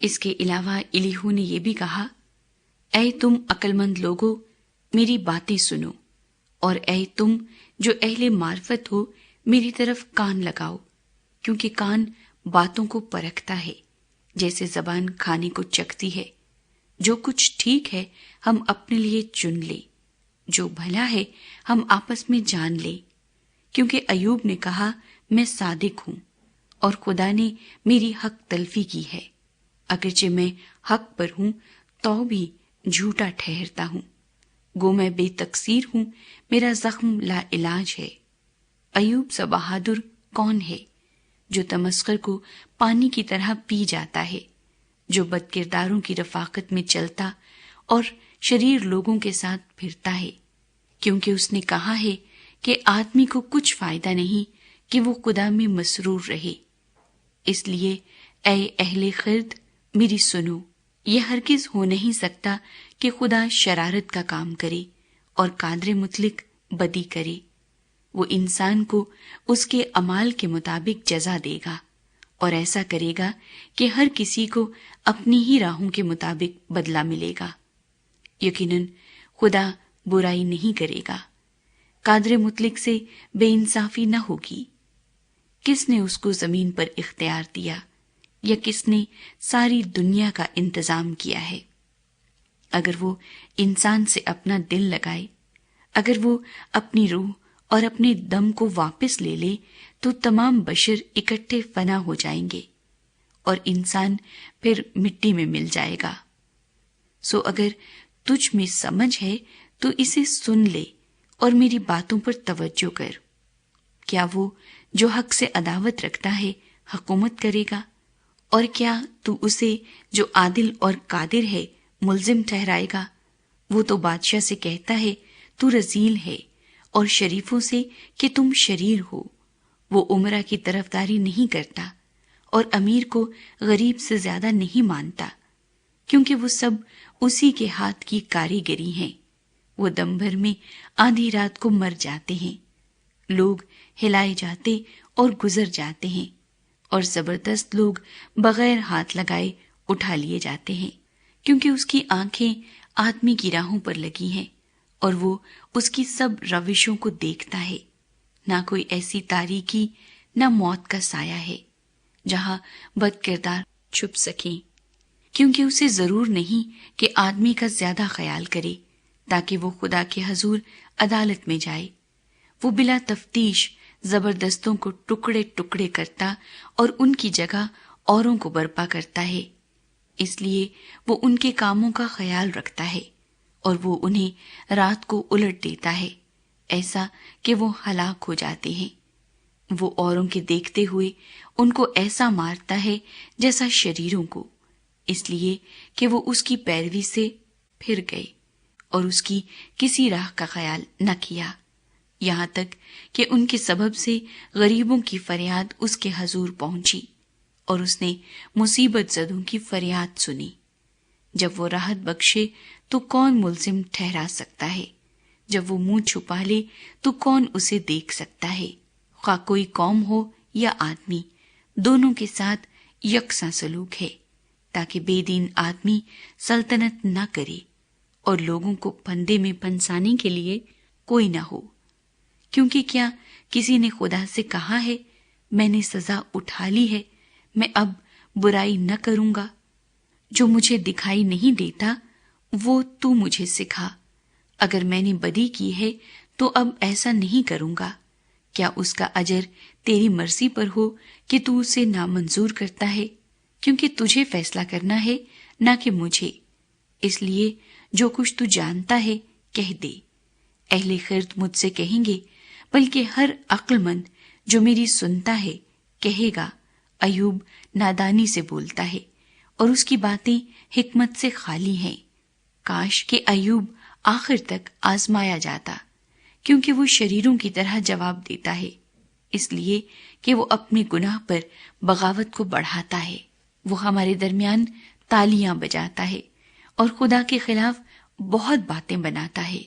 اس کے علاوہ الیہو نے یہ بھی کہا، اے تم عقل مند لوگو، میری باتیں سنو، اور اے تم جو اہل معرفت ہو، میری طرف کان لگاؤ، کیونکہ کان باتوں کو پرکھتا ہے جیسے زبان کھانے کو چکھتی ہے۔ جو کچھ ٹھیک ہے ہم اپنے لیے چن لیں، جو بھلا ہے ہم آپس میں جان لیں، کیونکہ ایوب نے کہا میں صادق ہوں اور خدا نے میری حق تلفی کی ہے، اگرچہ میں حق پر ہوں تو بھی جھوٹا ٹھہرتا ہوں، گو میں بے تقصیر ہوں، میرا زخم لا علاج ہے۔ ایوب سا بہادر کون ہے جو تمسخر کو پانی کی طرح پی جاتا ہے، جو بد کرداروں کی رفاقت میں چلتا اور شریر لوگوں کے ساتھ پھرتا ہے، کیونکہ اس نے کہا ہے کہ آدمی کو کچھ فائدہ نہیں کہ وہ خدا میں مسرور رہے۔ اس لیے اے اہل خرد میری سنو، یہ ہرگز ہو نہیں سکتا کہ خدا شرارت کا کام کرے اور قادر مطلق بدی کرے۔ وہ انسان کو اس کے اعمال کے مطابق جزا دے گا، اور ایسا کرے گا کہ ہر کسی کو اپنی ہی راہوں کے مطابق بدلہ ملے گا۔ یقیناً خدا برائی نہیں کرے گا، قادر مطلق سے بے انصافی نہ ہوگی۔ کس نے اس کو زمین پر اختیار دیا، یا کس نے ساری دنیا کا انتظام کیا ہے؟ اگر وہ انسان سے اپنا دل لگائے، اگر وہ اپنی روح اور اپنے دم کو واپس لے لے، تو تمام بشر اکٹھے فنا ہو جائیں گے اور انسان پھر مٹی میں مل جائے گا۔ سو اگر تجھ میں سمجھ ہے تو اسے سن لے اور میری باتوں پر توجہ کر۔ کیا وہ جو حق سے عداوت رکھتا ہے حکومت کرے گا؟ اور کیا تو اسے جو عادل اور قادر ہے ملزم ٹھہرائے گا؟ وہ تو بادشاہ سے کہتا ہے تو رذیل ہے، اور شریفوں سے کہ تم شریر ہو۔ وہ امرا کی طرفداری نہیں کرتا اور امیر کو غریب سے زیادہ نہیں مانتا، کیونکہ وہ سب اسی کے ہاتھ کی کاریگری ہیں۔ وہ دم بھر میں آدھی رات کو مر جاتے ہیں، لوگ ہلائے جاتے اور گزر جاتے ہیں، اور زبردست لوگ بغیر ہاتھ لگائے اٹھا لیے جاتے ہیں، کیونکہ اس کی آنکھیں آدمی کی راہوں پر لگی ہیں اور وہ اس کی سب روشوں کو دیکھتا ہے۔ نہ کوئی ایسی تاریکی، نہ موت کا سایہ ہے جہاں بد کردار چھپ سکیں، کیونکہ اسے ضرور نہیں کہ آدمی کا زیادہ خیال کرے تاکہ وہ خدا کے حضور عدالت میں جائے۔ وہ بلا تفتیش زبردستوں کو ٹکڑے ٹکڑے کرتا اور ان کی جگہ اوروں کو برپا کرتا ہے، اس لیے وہ ان کے کاموں کا خیال رکھتا ہے اور وہ انہیں رات کو الٹ دیتا ہے، ایسا کہ وہ ہلاک ہو جاتے ہیں۔ وہ اوروں کے دیکھتے ہوئے ان کو ایسا مارتا ہے جیسا شریروں کو، اس لیے کہ وہ اس کی پیروی سے پھر گئے اور اس کی کسی راہ کا خیال نہ کیا، یہاں تک کہ ان کے سبب سے غریبوں کی فریاد اس کے حضور پہنچی اور اس نے مصیبت زدوں کی فریاد سنی۔ جب وہ راحت بخشے تو کون ملزم ٹھہرا سکتا ہے؟ جب وہ منہ چھپا لے تو کون اسے دیکھ سکتا ہے؟ خواہ کوئی قوم ہو یا آدمی، دونوں کے ساتھ یکساں سلوک ہے، تاکہ بے دین آدمی سلطنت نہ کرے اور لوگوں کو پھندے میں پھنسانے کے لیے کوئی نہ ہو۔ کیونکہ کیا کسی نے خدا سے کہا ہے میں نے سزا اٹھا لی ہے، میں اب برائی نہ کروں گا؟ جو مجھے دکھائی نہیں دیتا وہ تو مجھے سکھا۔ اگر میں نے بدی کی ہے تو اب ایسا نہیں کروں گا۔ کیا اس کا اجر تیری مرضی پر ہو کہ تو اسے نامنظور کرتا ہے؟ کیونکہ تجھے فیصلہ کرنا ہے نہ کہ مجھے، اس لیے جو کچھ تو جانتا ہے کہہ دے۔ اہل خرد مجھ سے کہیں گے، بلکہ ہر عقل مند جو میری سنتا ہے کہے گا ایوب نادانی سے بولتا ہے اور اس کی باتیں حکمت سے خالی ہیں۔ کاش کہ ایوب آخر تک آزمایا جاتا، کیونکہ وہ شریروں کی طرح جواب دیتا ہے، اس لیے کہ وہ اپنے گناہ پر بغاوت کو بڑھاتا ہے۔ وہ ہمارے درمیان تالیاں بجاتا ہے اور خدا کے خلاف بہت باتیں بناتا ہے۔